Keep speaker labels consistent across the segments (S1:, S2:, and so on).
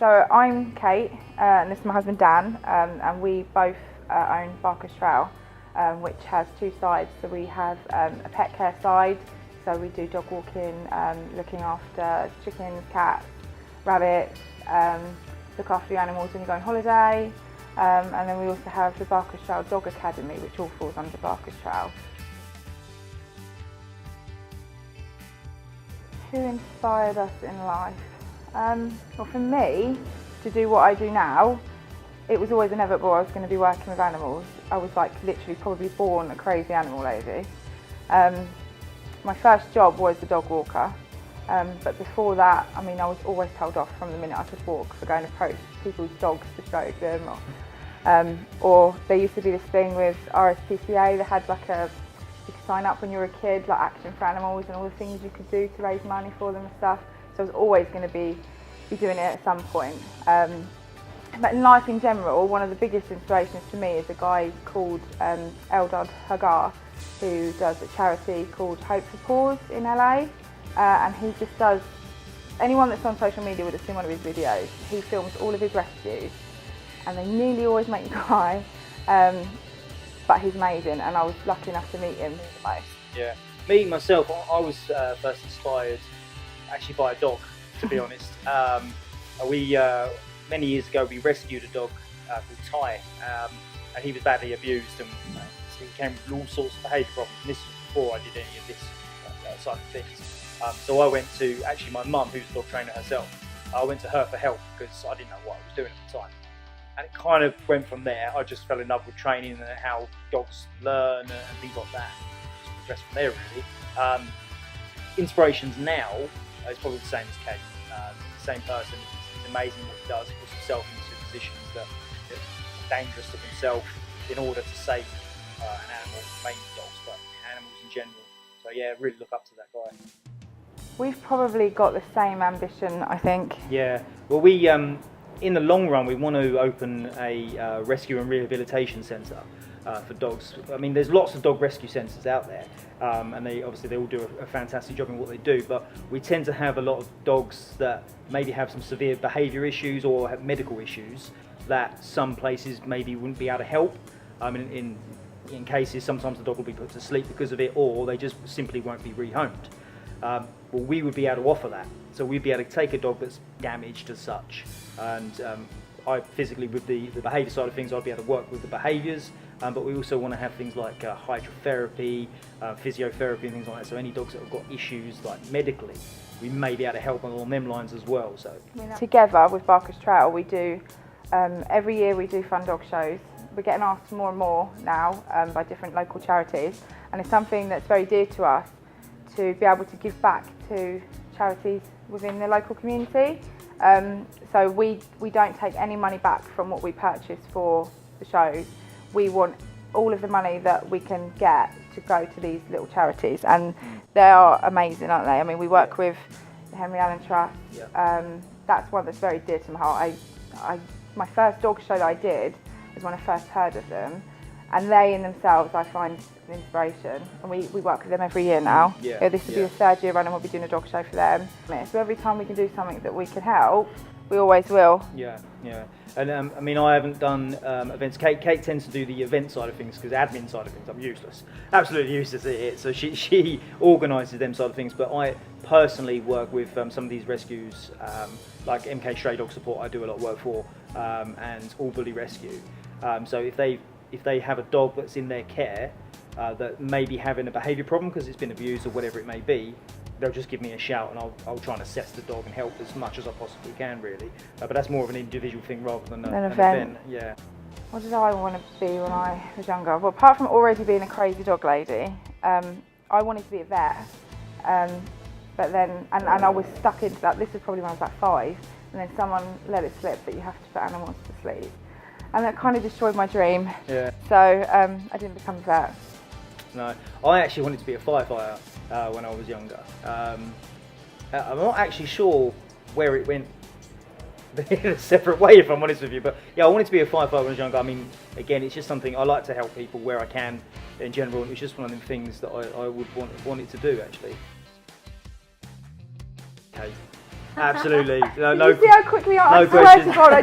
S1: So I'm Kate, and this is my husband Dan, and we both own Barker's Trail, which has two sides. So we have a pet care side, so we do dog walking, looking after chickens, cats, rabbits, look after the animals when you go on holiday, and then we also have the Barker's Trail Dog Academy, which all falls under Barker's Trail. Who inspired us in life? Well, for me, to do what I do now, it was always inevitable I was going to be working with animals. I was like literally probably born a crazy animal lady. My first job was a dog walker, but before that, I mean, I was always told off from the minute I could walk for going to approach people's dogs to stroke them. Or there used to be this thing with RSPCA, they had like you could sign up when you were a kid, like Action for Animals and all the things you could do to raise money for them and stuff. So I was always going to be doing it at some point. But in life in general, one of the biggest inspirations to me is a guy called Eldad Hagar, who does a charity called Hope for Paws in LA. And he just does, anyone that's on social media would have seen one of his videos. He films all of his rescues and they nearly always make you cry. But he's amazing, and I was lucky enough to meet him the most.
S2: Yeah, me myself, I was first inspired actually by a dog, to be honest. We many years ago we rescued a dog called Ty, and he was badly abused, and he came with all sorts of behaviour problems. And this was before I did any of this side of things. So I went to actually my mum, who's a dog trainer herself. I went to her for help because I didn't know what I was doing at the time. And it kind of went from there. I just fell in love with training and how dogs learn and things like that. Just progressed from there, really. Inspirations now is probably the same as Kate. The same person. It's amazing what he does. He puts himself into positions that are dangerous to himself in order to save an animal, mainly dogs, but animals in general. So yeah, really look up to that guy.
S1: We've probably got the same ambition, I think.
S2: Yeah. Well, we. In the long run, we want to open a rescue and rehabilitation centre for dogs. I mean, there's lots of dog rescue centres out there, and they all do a fantastic job in what they do, but we tend to have a lot of dogs that maybe have some severe behaviour issues or have medical issues that some places maybe wouldn't be able to help. I mean, in cases, sometimes the dog will be put to sleep because of it, or they just simply won't be rehomed. Well, we would be able to offer that. So we'd be able to take a dog that's damaged as such, and I physically, with the behaviour side of things, I'd be able to work with the behaviours, but we also want to have things like hydrotherapy, physiotherapy and things like that. So any dogs that have got issues like medically, we may be able to help along them lines as well. So
S1: together with Barker's Trail, we do every year we do fun dog shows. We're getting asked more and more now by different local charities, and it's something that's very dear to us to be able to give back to charities within the local community. So we don't take any money back from what we purchase for the shows. We want all of the money that we can get to go to these little charities, and they are amazing, aren't they? I mean, we work with the Henry Allen Trust. That's one that's very dear to my heart. My first dog show that I did was when I first heard of them, and they in themselves I find an inspiration, and we work with them every year now. This will be the third year running, we'll be doing a dog show for them. So every time we can do something that we can help, we always will.
S2: Yeah. And I mean, I haven't done events. Kate tends to do the event side of things, because admin side of things, I'm useless. Absolutely useless at it. So she organises them side of things, but I personally work with some of these rescues, like MK Stray Dog Support, I do a lot of work for, and All Bully Rescue. So if they have a dog that's in their care that may be having a behaviour problem because it's been abused or whatever it may be, they'll just give me a shout and I'll try and assess the dog and help as much as I possibly can, really. But that's more of an individual thing rather than an event. Yeah.
S1: What did I want to be when I was younger? Well, apart from already being a crazy dog lady, I wanted to be a vet. But then, and I was stuck into that. This was probably when I was like 5, and then someone let it slip that you have to put animals to sleep. And that kind of destroyed my dream.
S2: Yeah.
S1: So I didn't become a vet.
S2: No, I actually wanted to be a firefighter when I was younger. I'm not actually sure where it went in a separate way, if I'm honest with you. But yeah, I wanted to be a firefighter when I was younger. I mean, again, it's just something I like to help people where I can in general. And it's just one of them things that I would want it to do, actually. Kate. Absolutely.
S1: Did you see how quickly I swear
S2: question.
S1: to God,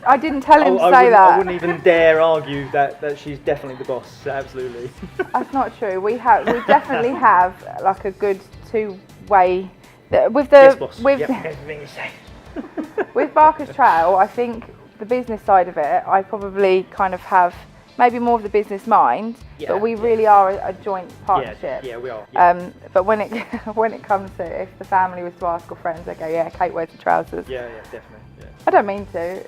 S1: I didn't tell him to say
S2: I
S1: that.
S2: wouldn't even dare argue that she's definitely the boss. Absolutely.
S1: That's not true. We definitely have like a good two-way. With the
S2: Yes, boss.
S1: with
S2: Yep, everything you say.
S1: with Barker's Trail, I think the business side of it, I probably kind of have maybe more of the business mind, but we really are a joint partnership.
S2: Yeah, we are. Yeah.
S1: But when it comes to, if the family was to ask or friends, they go, yeah, Kate wears the trousers.
S2: Yeah, definitely. Yeah.
S1: I don't mean to.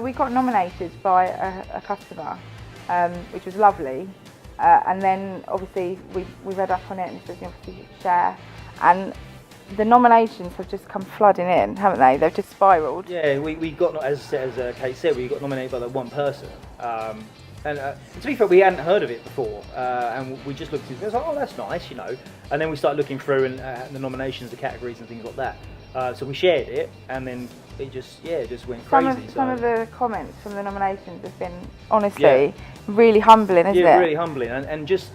S1: We got nominated by a customer, which was lovely. And then obviously we read up on it and said obviously you should share. And the nominations have just come flooding in, haven't they? They've just spiralled.
S2: Yeah, we got, as Kate said, we got nominated by that one person. And to be fair, we hadn't heard of it before, and we just looked at it and was like, oh, that's nice, you know. And then we started looking through and the nominations, the categories and things like that. So we shared it, and then it just went crazy.
S1: Some of the comments from the nominations have been, honestly, really humbling, isn't it?
S2: Yeah, really humbling, and just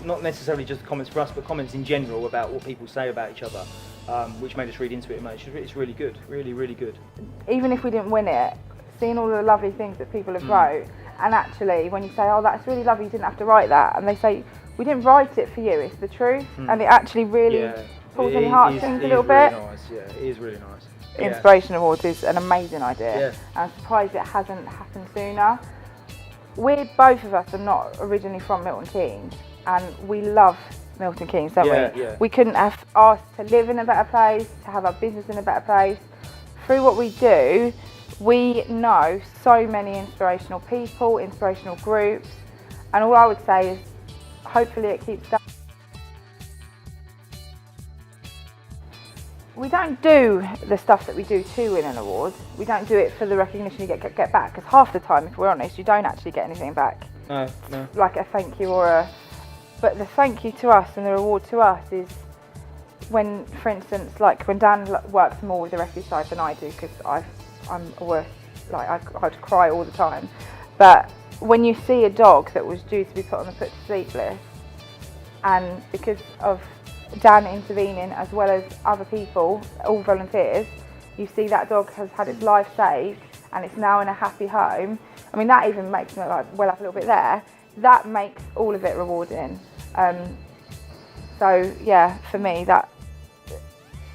S2: not necessarily just comments for us, but comments in general about what people say about each other, which made us read into it. It's really good, really, really good.
S1: Even if we didn't win it, seeing all the lovely things that people have wrote, and actually when you say, oh, that's really lovely, you didn't have to write that, and they say, we didn't write it for you, it's the truth, and it actually really pulls on your heartstrings a little bit.
S2: Nice. Yeah, it is really nice.
S1: Inspiration Awards is an amazing idea.
S2: Yeah.
S1: I'm surprised it hasn't happened sooner. Both of us are not originally from Milton Keynes, and we love Milton Keynes, don't we?
S2: Yeah.
S1: We couldn't have asked to live in a better place, to have our business in a better place. Through what we do, we know so many inspirational people, inspirational groups, and all I would say is hopefully it keeps going. We don't do the stuff that we do to win an award. We don't do it for the recognition you get back, because half the time, if we're honest, you don't actually get anything back.
S2: No.
S1: Like a thank you but the thank you to us and the reward to us is when, for instance, like when Dan works more with the rescue side than I do, because I'm always like I'd cry all the time. But when you see a dog that was due to be put on the put to sleep list, and because of Dan intervening as well as other people, all volunteers, you see that dog has had its life saved and it's now in a happy home. I mean, that even makes me like well up a little bit there. That makes all of it rewarding. So yeah, for me, that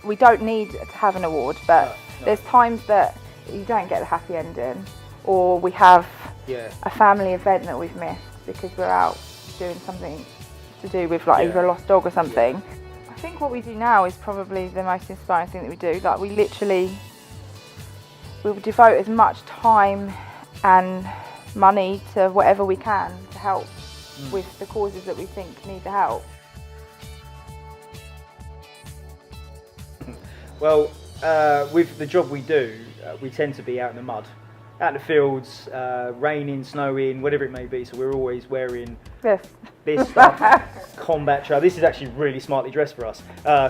S1: we don't need to have an award, but there's times that you don't get the happy ending, or we have a family event that we've missed because we're out doing something to do with like either a lost dog or something. I think what we do now is probably the most inspiring thing that we do. Like we'll devote as much time and money to whatever we can to help with the causes that we think need the help.
S2: Well, with the job we do, we tend to be out in the mud, out in the fields, raining, snowing, whatever it may be. So we're always wearing this stuff, combat trousers. This is actually really smartly dressed for us.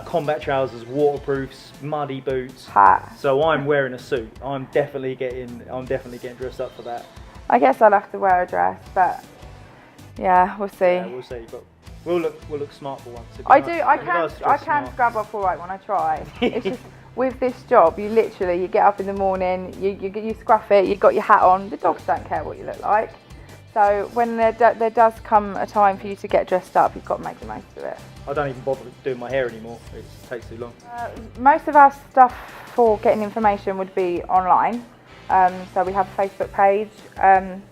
S2: Combat trousers, waterproofs, muddy boots.
S1: Hat.
S2: So I'm wearing a suit. I'm definitely getting dressed up for that.
S1: I guess I'll have to wear a dress, but yeah, we'll see.
S2: Yeah, we'll see. But we'll look smart for once.
S1: I can scrub off all right when I try. It's just with this job, you get up in the morning, you scruff it, you got your hat on. The dogs don't care what you look like. So when there does come a time for you to get dressed up, you've got to make the most of it.
S2: I don't even bother doing my hair anymore. It takes too long.
S1: Most of our stuff for getting information would be online. So we have a Facebook page. I'm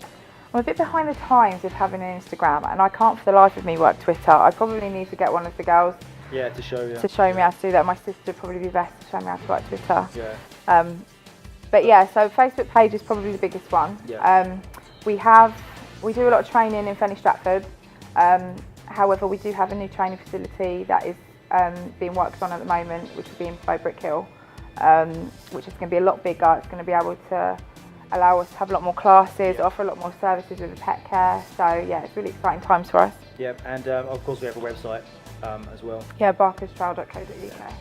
S1: a bit behind the times with having an Instagram, and I can't for the life of me work Twitter. I probably need to get one of the girls
S2: to show me
S1: how to do that. My sister would probably be best to show me how to work Twitter.
S2: Yeah.
S1: But yeah, so Facebook page is probably the biggest one.
S2: Yeah.
S1: We do a lot of training in Fenny Stratford. However, we do have a new training facility that is being worked on at the moment, which is being by Brick Hill, which is going to be a lot bigger. It's going to be able to allow us to have a lot more classes, offer a lot more services with the pet care. So yeah, it's really exciting times for us.
S2: Yeah, and of course we have a website as well.
S1: Yeah, barkerstrail.co.uk.